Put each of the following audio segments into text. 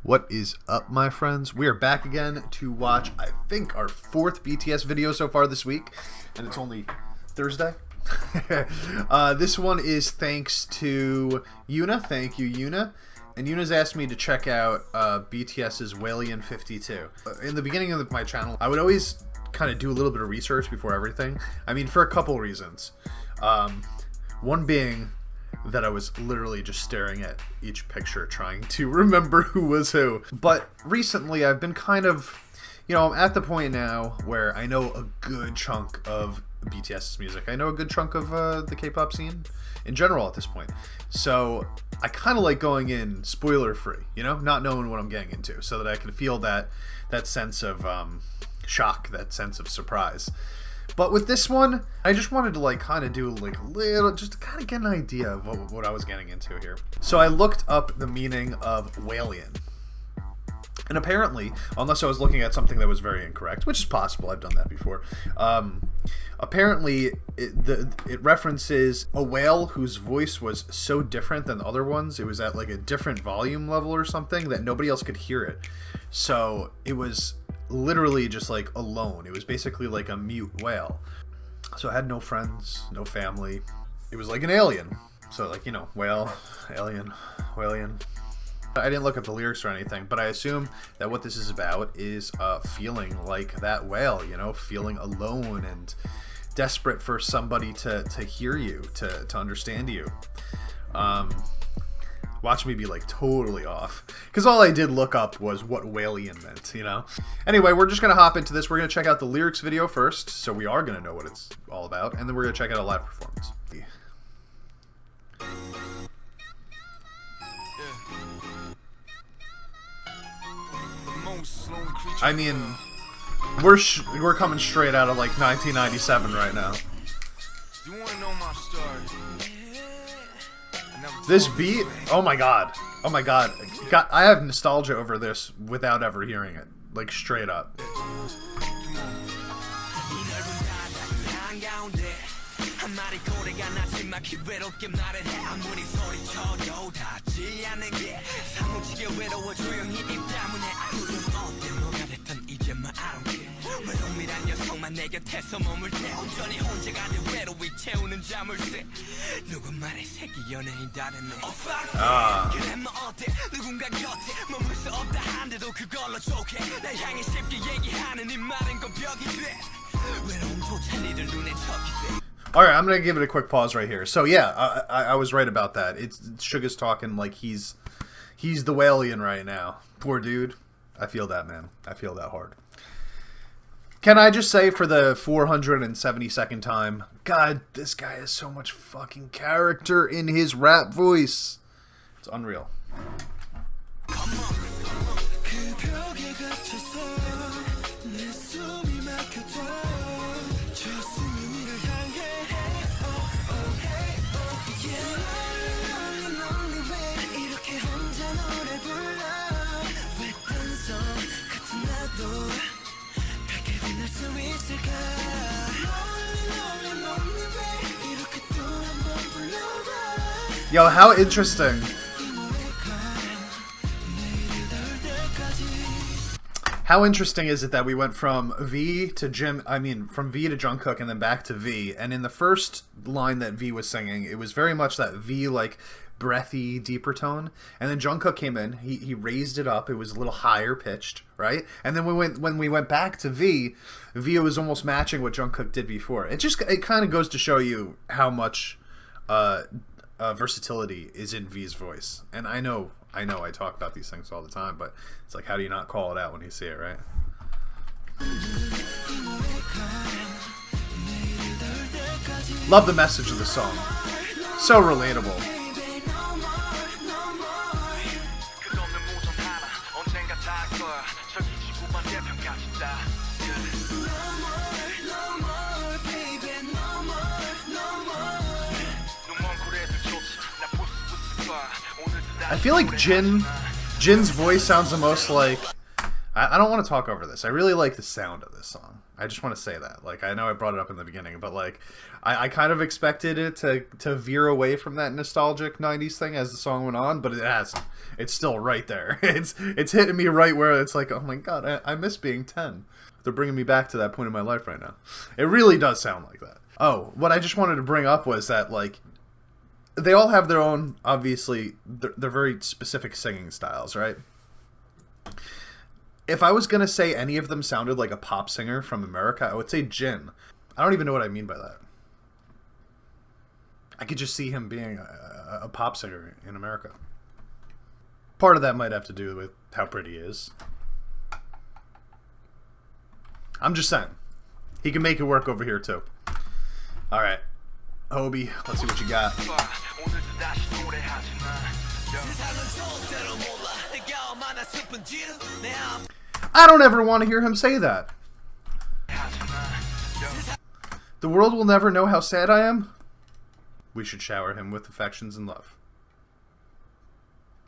What is up, my friends? We are back again to watch, I think, our fourth BTS video so far this week, and it's only Thursday. This one is thanks to Yuna. Thank you, Yuna. And Yuna's asked me to check out BTS's Whalien 52. In the beginning of my channel, I would always kind of do a little bit of research before everything. I mean, for a couple reasons. One being that I was literally just staring at each picture trying to remember who was who. But recently I've been kind of, I'm at the point now where I know a good chunk of BTS's music. I know a good chunk of the K-pop scene in general at this point. So I kind of like going in spoiler free, not knowing what I'm getting into, so that I can feel that sense of shock, that sense of surprise. But with this one, I just wanted to kind of do a little, just to kind of get an idea of what I was getting into here. So I looked up the meaning of Whalien. And apparently, unless I was looking at something that was very incorrect, which is possible, I've done that before, apparently it references a whale whose voice was so different than the other ones. It was at a different volume level or something that nobody else could hear it. So it was literally just alone. It was basically like a mute whale. So it had no friends, no family. It was like an alien. So whale, alien, Whalien. I didn't look up the lyrics or anything, but I assume that what this is about is feeling like that whale, feeling alone and desperate for somebody to hear you, to understand you. Watch me be totally off, because all I did look up was what Whalien meant, Anyway, we're just going to hop into this. We're going to check out the lyrics video first, so we are going to know what it's all about, and then we're going to check out a live performance. I mean, we're coming straight out of 1997 right now. You wanna know my story? This beat, oh my god, I have nostalgia over this without ever hearing it, straight up. Alright, I'm gonna give it a quick pause right here. So yeah, I was right about that. Suga's talking like he's the Whalien right now. Poor dude. I feel that, man. I feel that hard. Can I just say for the 472nd time, God, this guy has so much fucking character in his rap voice. It's unreal. Yo, how interesting. How interesting is it that we went from V to from V to Jungkook and then back to V, and in the first line that V was singing, it was very much that V breathy, deeper tone, and then Jungkook came in, he raised it up, it was a little higher pitched, right? And then when we went back to V was almost matching what Jungkook did before. It kind of goes to show you how much versatility is in V's voice. And I know I talk about these things all the time, but it's how do you not call it out when you see it, right? Love the message of the song. So relatable. I feel like Jin's voice sounds the most I don't want to talk over this. I really like the sound of this song. I just want to say that. Like, I know I brought it up in the beginning, but like, I kind of expected it to veer away from that nostalgic 90s thing as the song went on, but it hasn't. It's still right there. It's hitting me right where it's like, oh my god, I miss being 10. They're bringing me back to that point in my life right now. It really does sound like that. Oh, what I just wanted to bring up was that, like, they all have their own, obviously, they're very specific singing styles, right? If I was going to say any of them sounded like a pop singer from America, I would say Jin. I don't even know what I mean by that. I could just see him being a pop singer in America. Part of that might have to do with how pretty he is. I'm just saying. He can make it work over here, too. Alright. Hobie, let's see what you got. I don't ever want to hear him say that. The world will never know how sad I am. We should shower him with affections and love.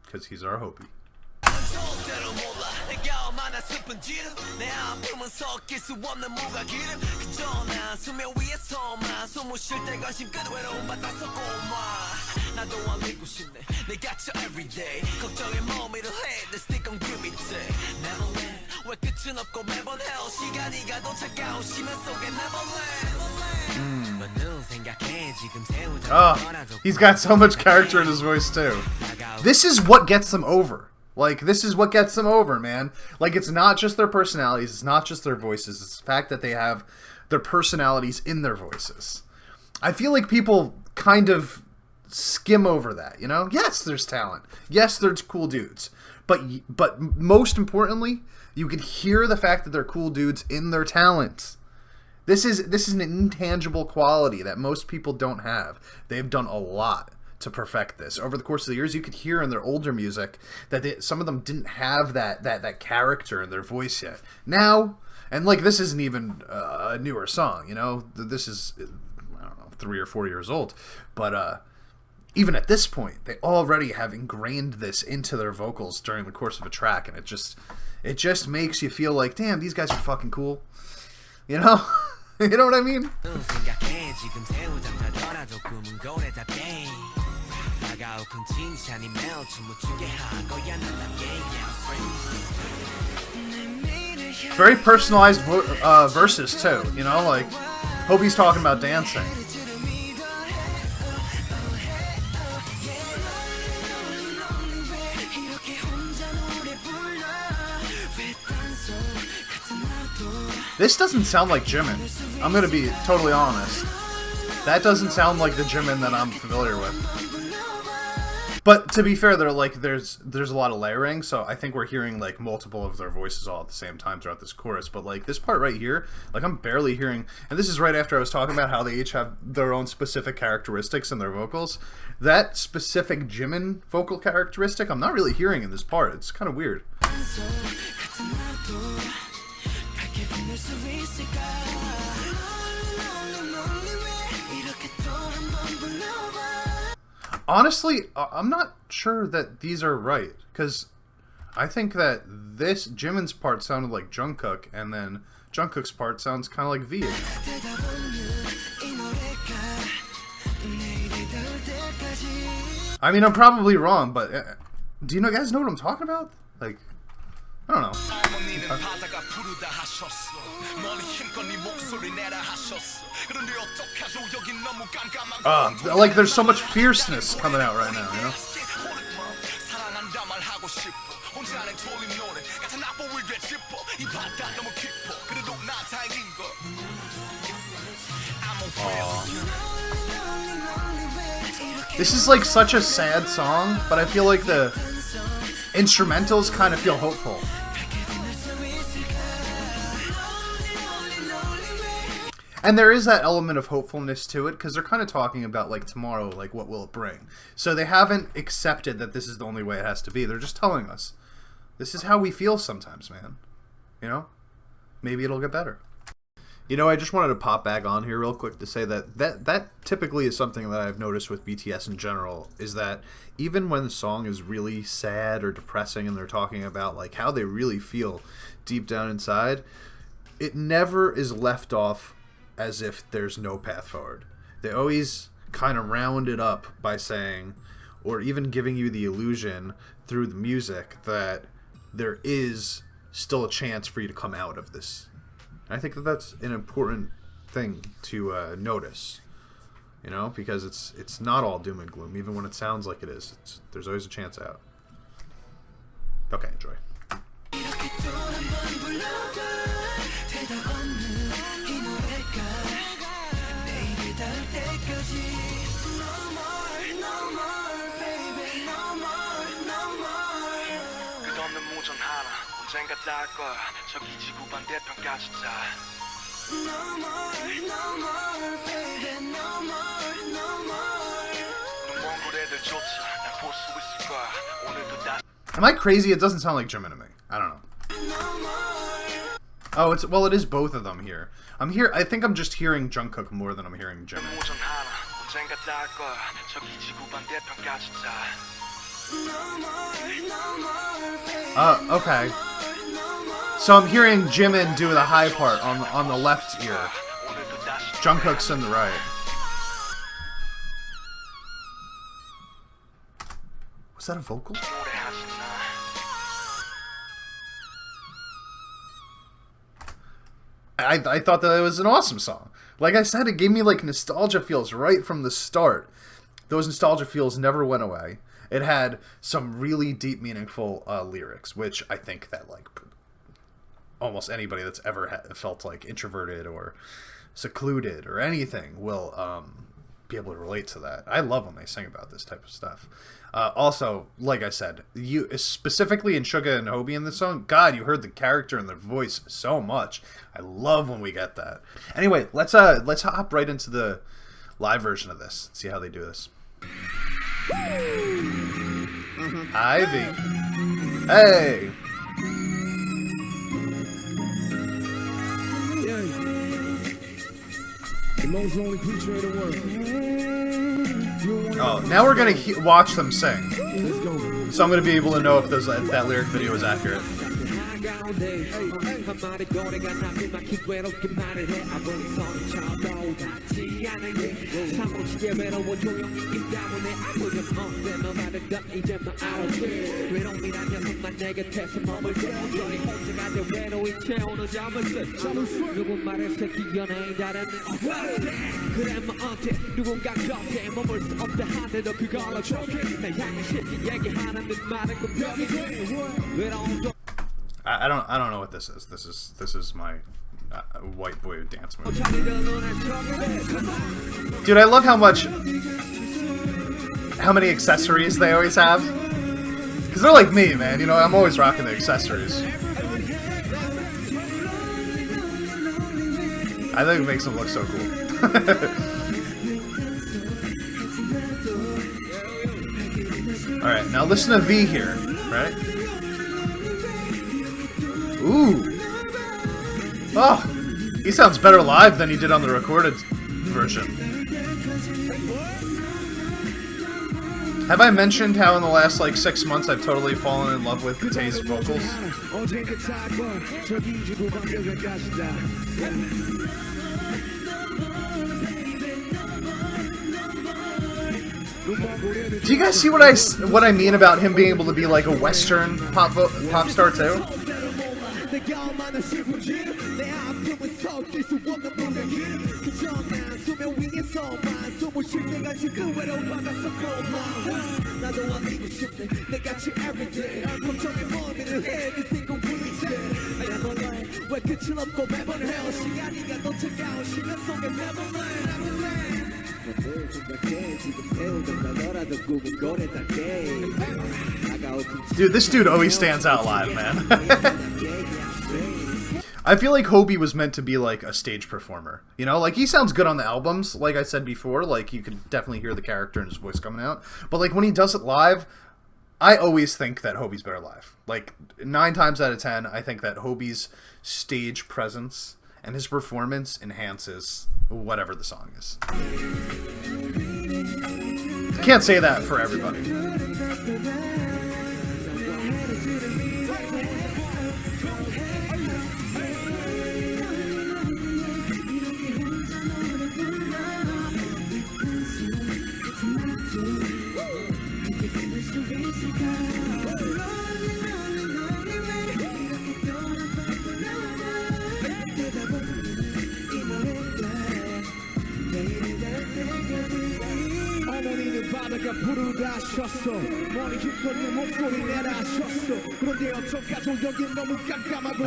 Because he's our Hobie. Oh, he's got so much character in his voice too. This is what gets them over. Like, this is what gets them over, man. Like, it's not just their personalities, it's not just their voices, it's the fact that they have their personalities in their voices. I feel like people kind of skim over that, you know? Yes, there's talent. Yes, there's cool dudes. But most importantly, you can hear the fact that they're cool dudes in their talent. This is an intangible quality that most people don't have. They've done a lot to perfect this. Over the course of the years, you could hear in their older music that some of them didn't have that character in their voice yet. Now, and like, this isn't even a newer song, you know? This is, I don't know, 3 or 4 years old. But even at this point, they already have ingrained this into their vocals during the course of a track, and it just makes you feel like, damn, these guys are fucking cool. You know? You know what I mean? Very personalized verses too, you know, like Hobie's talking about dancing. This doesn't sound like Jimin. I'm gonna be totally honest. That doesn't sound like the Jimin that I'm familiar with. But to be fair, there's a lot of layering, so I think we're hearing like multiple of their voices all at the same time throughout this chorus. But like this part right here, like I'm barely hearing, and this is right after I was talking about how they each have their own specific characteristics in their vocals. That specific Jimin vocal characteristic, I'm not really hearing in this part. It's kind of weird. Honestly, I'm not sure that these are right, because I think that this Jimin's part sounded like Jungkook, and then Jungkook's part sounds kind of like V. I mean, I'm probably wrong, but do you guys know what I'm talking about? Like, I don't know. Like there's so much fierceness coming out right now, you know? This is like such a sad song, but I feel like the instrumentals kind of feel hopeful. And there is that element of hopefulness to it, because they're kind of talking about, like, tomorrow, like, what will it bring? So they haven't accepted that this is the only way it has to be. They're just telling us, this is how we feel sometimes, man. You know? Maybe it'll get better. You know, I just wanted to pop back on here real quick to say that typically is something that I've noticed with BTS in general, is that even when the song is really sad or depressing and they're talking about like how they really feel deep down inside, it never is left off as if there's no path forward. They always kind of round it up by saying, or even giving you the illusion through the music, that there is still a chance for you to come out of this. I think that that's an important thing to notice, you know, because it's not all doom and gloom, even when it sounds like it is. There's always a chance out. Okay, enjoy. 언젠가 닿을 거야 저기 지구 반대편까지 다 No more, no more, baby, no more, no more 눈먼 고래들조차 날 볼 수 있을 거야 오늘도 다 Am I crazy? It doesn't sound like Jimin to me. I don't know. Oh, it is both of them here. I think I'm just hearing Jungkook more than I'm hearing Jimin. 언젠가 닿을 거야 저기 지구 반대편까지 다 Okay. So I'm hearing Jimin do the high part on the left ear. Jungkook's in the right. Was that a vocal? I thought that it was an awesome song. Like I said, it gave me like nostalgia feels right from the start. Those nostalgia feels never went away. It had some really deep, meaningful lyrics, which I think that like almost anybody that's ever felt like introverted or secluded or anything will be able to relate to that. I love when they sing about this type of stuff. Also, like I said, you specifically in Suga and Hobie in this song, God, you heard the character and their voice so much. I love when we get that. Anyway, let's hop right into the live version of this. See how they do this. Ivy. Hey. The most lonely creature in the world. Oh, now we're gonna watch them sing. Let's go. So I'm gonna be able to know if that lyric video is accurate. I don't know what this is. This is my white boy dance move. Dude, I love how many accessories they always have. Because they're like me, man. You know, I'm always rocking the accessories. I think it makes them look so cool. Alright, now listen to V here, right? Ooh! Oh! He sounds better live than he did on the recorded version. Have I mentioned how in the last, like, 6 months I've totally fallen in love with Tae's vocals? Do you guys see what I mean about him being able to be like a Western pop star too? Dude, this dude always stands out live, man. I feel like Hobie was meant to be like a stage performer. You know, like he sounds good on the albums, like I said before, like you can definitely hear the character and his voice coming out. But like when he does it live, I always think that Hobie's better live. Like 9 times out of 10, I think that Hobie's stage presence and his performance enhances whatever the song is. Can't say that for everybody.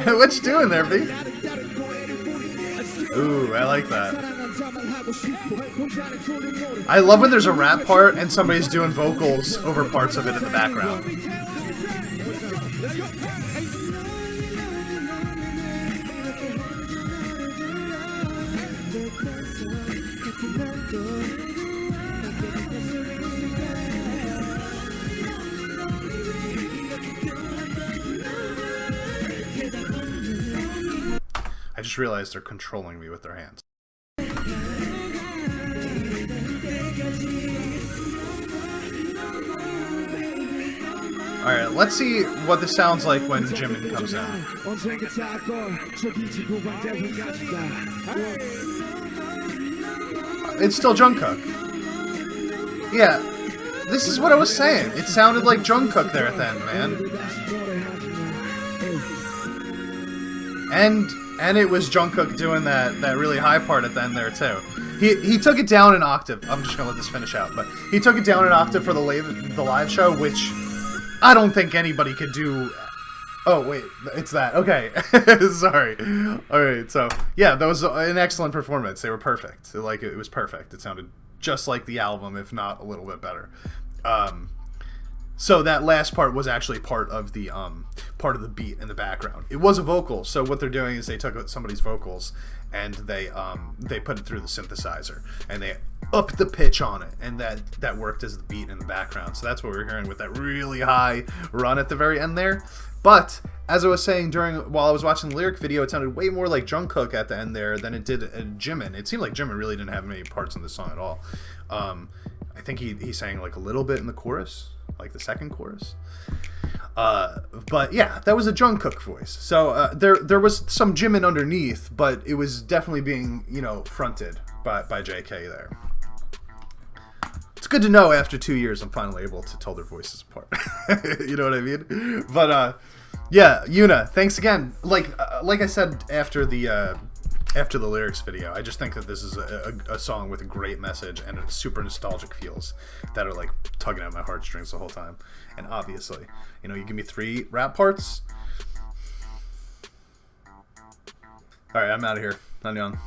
What you doing there, B? Ooh, I like that. I love when there's a rap part and somebody's doing vocals over parts of it in the background. I just realized they're controlling me with their hands. Alright, let's see what this sounds like when Jimin comes in. It's still Jungkook. Yeah, this is what I was saying. It sounded like Jungkook there at the end, man. And it was Jungkook doing that really high part at the end there too. He took it down an octave. I'm just gonna let this finish out, but he took it down an octave for the live show, which I don't think anybody could do. Oh wait, it's that. Okay, sorry. All right, so yeah, that was an excellent performance. They were perfect. Like it was perfect. It sounded just like the album, if not a little bit better. So that last part was actually part of the beat in the background. It was a vocal, so what they're doing is they took somebody's vocals and they put it through the synthesizer and they upped the pitch on it, and that worked as the beat in the background. So that's what we're hearing with that really high run at the very end there. But as I was saying while I was watching the lyric video, it sounded way more like Jungkook at the end there than it did Jimin. It seemed like Jimin really didn't have many parts in the song at all. I think he sang like a little bit in the chorus, like the second chorus. But yeah, that was a Jungkook voice. So there was some Jimin underneath, but it was definitely being, fronted by JK there. It's good to know after 2 years I'm finally able to tell their voices apart. You know what I mean? But yeah, Yuna, thanks again. Like I said after the lyrics video, I just think that this is a song with a great message and a super nostalgic feels that are like tugging at my heartstrings the whole time. And obviously, you give me 3 rap parts. All right, I'm out of here. Annyeong.